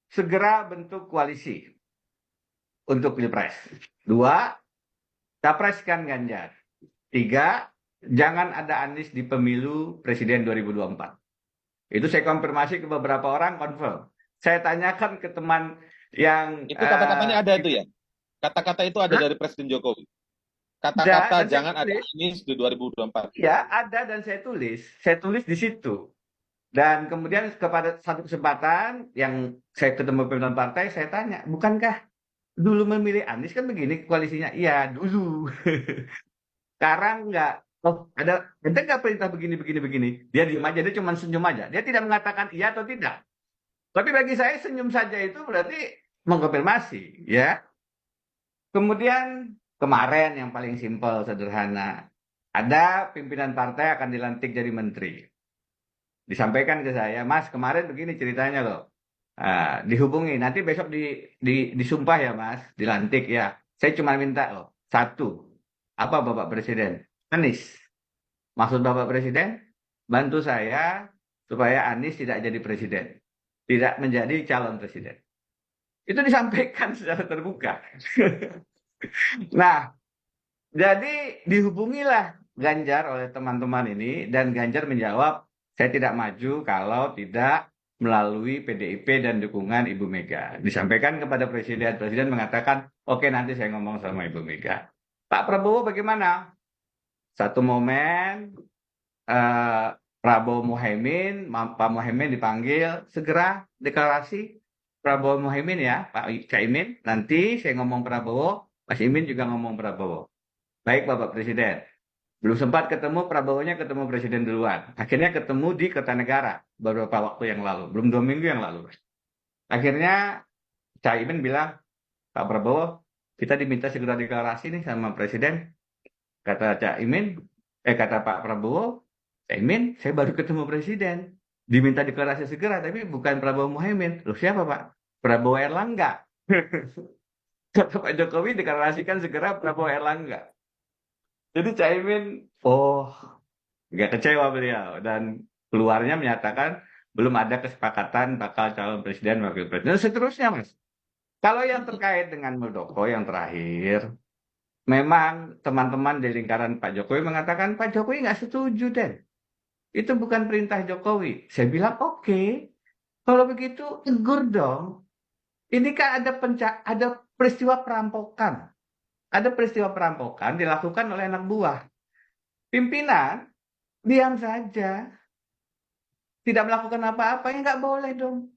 segera bentuk koalisi untuk Pilpres. 2, capreskan Ganjar. 3, jangan ada Anies di pemilu Presiden 2024. Itu saya konfirmasi ke beberapa orang, confirm. Saya tanyakan ke teman yang Itu kata-katanya ada itu itu ya. Kata-kata itu ada dari Presiden Jokowi. ada Kata-kata dan saya jangan ada tulis. Anies di 2024. Ya, ada dan saya tulis. Saya tulis di situ. Dan kemudian kepada satu kesempatan yang saya ketemu pimpinan partai, saya tanya, bukankah dulu memilih Anies kan begini koalisinya? Iya, dulu. Sekarang enggak. Oh, ada nggak perintah begini, begini, begini? Dia diam aja, dia cuma senyum aja. Dia tidak mengatakan iya atau tidak. Tapi bagi saya senyum saja itu berarti mengkonfirmasi, ya. Kemudian kemarin yang paling simpel, sederhana. Ada pimpinan partai akan dilantik jadi menteri. Disampaikan ke saya, Mas, kemarin begini ceritanya loh. Dihubungi, nanti besok disumpah ya Mas, dilantik ya. Saya cuma minta loh, satu, apa Bapak Presiden? Anies. Maksud Bapak Presiden, bantu saya supaya Anies tidak jadi presiden. Tidak menjadi calon presiden. Itu disampaikan secara terbuka. Nah, jadi dihubungilah Ganjar oleh teman-teman ini dan Ganjar menjawab, saya tidak maju kalau tidak melalui PDIP dan dukungan Ibu Mega. Disampaikan kepada Presiden, Presiden mengatakan, oke nanti saya ngomong sama Ibu Mega. Pak Prabowo bagaimana? Satu momen eh, Prabowo Muhaimin, Pak Muhaimin dipanggil, segera deklarasi Prabowo Muhaimin ya, Pak Caimin. Nanti saya ngomong Prabowo, Mas Imin juga ngomong Prabowo. Baik Bapak Presiden. Belum sempat ketemu, Prabowo-nya ketemu Presiden duluan. Akhirnya ketemu di Kertanegara beberapa waktu yang lalu. Belum 2 minggu yang lalu. Akhirnya Caimin bilang, Pak Prabowo, kita diminta segera deklarasi nih sama Presiden. Kata Caimin, kata Pak Prabowo, Caimin, saya baru ketemu Presiden. Diminta deklarasi segera, tapi bukan Prabowo Muhaimin. Loh siapa Pak? Prabowo Erlangga. Kata Pak Jokowi deklarasikan segera Prabowo Erlangga. Jadi Caimin, oh nggak kecewa beliau dan keluarnya menyatakan belum ada kesepakatan bakal calon presiden wakil presiden dan seterusnya Mas. Kalau yang terkait dengan Muldoko yang terakhir, memang teman-teman di lingkaran Pak Jokowi mengatakan Pak Jokowi nggak setuju Den. Itu bukan perintah Jokowi. Saya bilang oke, kalau begitu tegur dong. Ini kan ada peristiwa perampokan. Ada peristiwa perampokan dilakukan oleh anak buah. Pimpinan diam saja, tidak melakukan apa-apa, ya nggak boleh dong.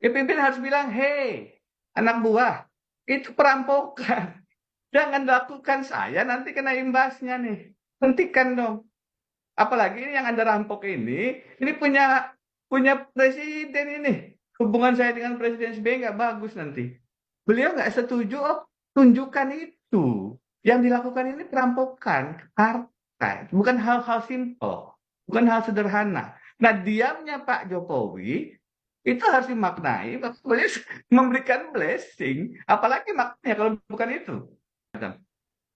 Ya pimpinan harus bilang, hei, anak buah, itu perampokan. Jangan lakukan saya, nanti kena imbasnya nih. Hentikan dong. Apalagi ini yang Anda rampok ini punya punya presiden ini. Hubungan saya dengan Presiden SBY nggak bagus nanti. Beliau nggak setuju, oh, tunjukkan itu. Yang dilakukan ini perampokan partai, bukan hal-hal simpel, bukan hal sederhana. Nah, diamnya Pak Jokowi itu harus dimaknai, beliau memberikan blessing, apalagi maknanya kalau bukan itu.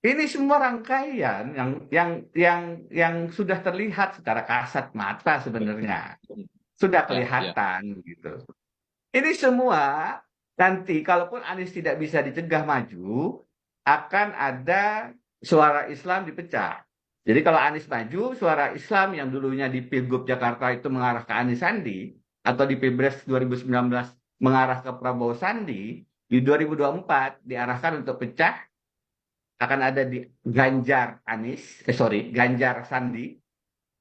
Ini semua rangkaian yang sudah terlihat secara kasat mata sebenarnya, sudah Ya, ya. kelihatan gitu. Ini semua nanti kalaupun Anies tidak bisa dicegah maju, akan ada suara Islam dipecah. Jadi kalau Anies maju, suara Islam yang dulunya di Pilgub Jakarta itu mengarah ke Anies Sandi, atau di Pilpres 2019 mengarah ke Prabowo Sandi, di 2024 diarahkan untuk pecah, akan ada di Ganjar Anies, Ganjar Sandi,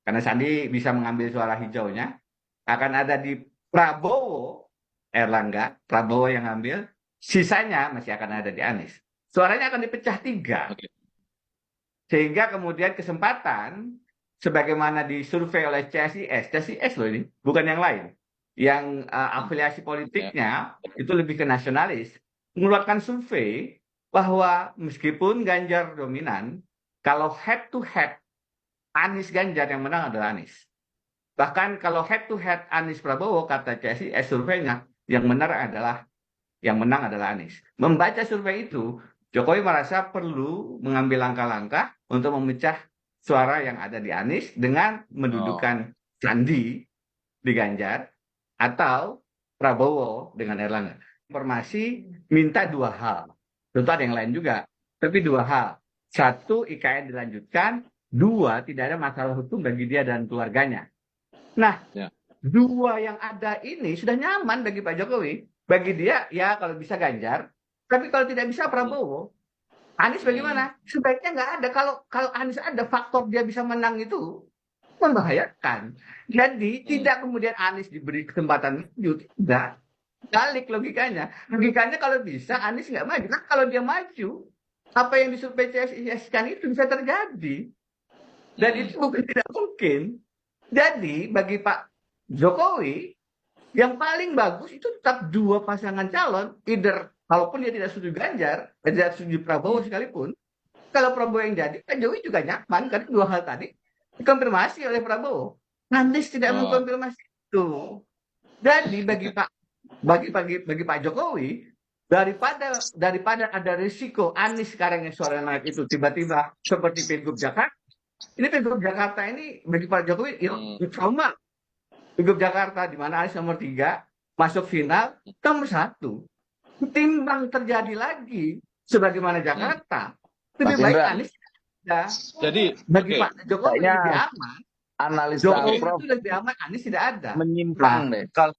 karena Sandi bisa mengambil suara hijaunya, akan ada di Prabowo Erlangga, Prabowo yang ambil, sisanya masih akan ada di Anies. Suaranya akan dipecah 3, Oke. sehingga kemudian kesempatan, sebagaimana disurvei oleh CSIS loh ini, bukan yang lain, yang afiliasi Ya. politiknya itu lebih ke nasionalis, mengeluarkan survei bahwa meskipun Ganjar dominan, kalau head to head Anies Ganjar yang menang adalah Anies. Bahkan kalau head to head Anies Prabowo kata CSIS surveinya yang menang adalah Anies. Membaca survei itu, Jokowi merasa perlu mengambil langkah-langkah untuk memecah suara yang ada di Anies dengan Oh, mendudukan Sandi di Ganjar atau Prabowo dengan Erlangga. Informasi minta dua hal. Tentu ada yang lain juga, tapi dua hal. Satu, IKN dilanjutkan. Dua, tidak ada masalah hukum bagi dia dan keluarganya. Nah, Ya. dua yang ada ini sudah nyaman bagi Pak Jokowi. Bagi dia, ya kalau bisa Ganjar. Tapi kalau tidak bisa Prabowo. Anies bagaimana? Sebaiknya nggak ada. Kalau Anies ada faktor dia bisa menang itu membahayakan. Jadi tidak kemudian Anies diberi kesempatan maju, tidak. Balik logikanya. Logikanya kalau bisa Anies nggak maju. Nah kalau dia maju, apa yang disurvei PCSI itu bisa terjadi. Dan itu bukan tidak mungkin. Jadi bagi Pak Jokowi, yang paling bagus itu tetap dua pasangan calon, either kalaupun dia tidak setuju Ganjar, tidak setuju Prabowo sekalipun, kalau Prabowo yang jadi, Pak Jokowi juga nyaman, karena dua hal tadi dikonfirmasi oleh Prabowo. Anies tidak mengkonfirmasi itu. Jadi bagi Pak Jokowi, daripada ada risiko Anies sekarang yang suara naik itu tiba-tiba seperti Pilgub Jakarta, ini Pilgub Jakarta ini bagi Pak Jokowi trauma. Pilgub Jakarta di mana Anies nomor 3 masuk final nomor 1. Ketimbang terjadi lagi sebagaimana Jakarta, lebih Mas baik Indra. Anies ada. Jadi Bagi oke. Pak Jokowi Kayaknya lebih aman. analisa Jokowi Prof itu lebih aman, Anies tidak ada. menyimpang deh. Kalau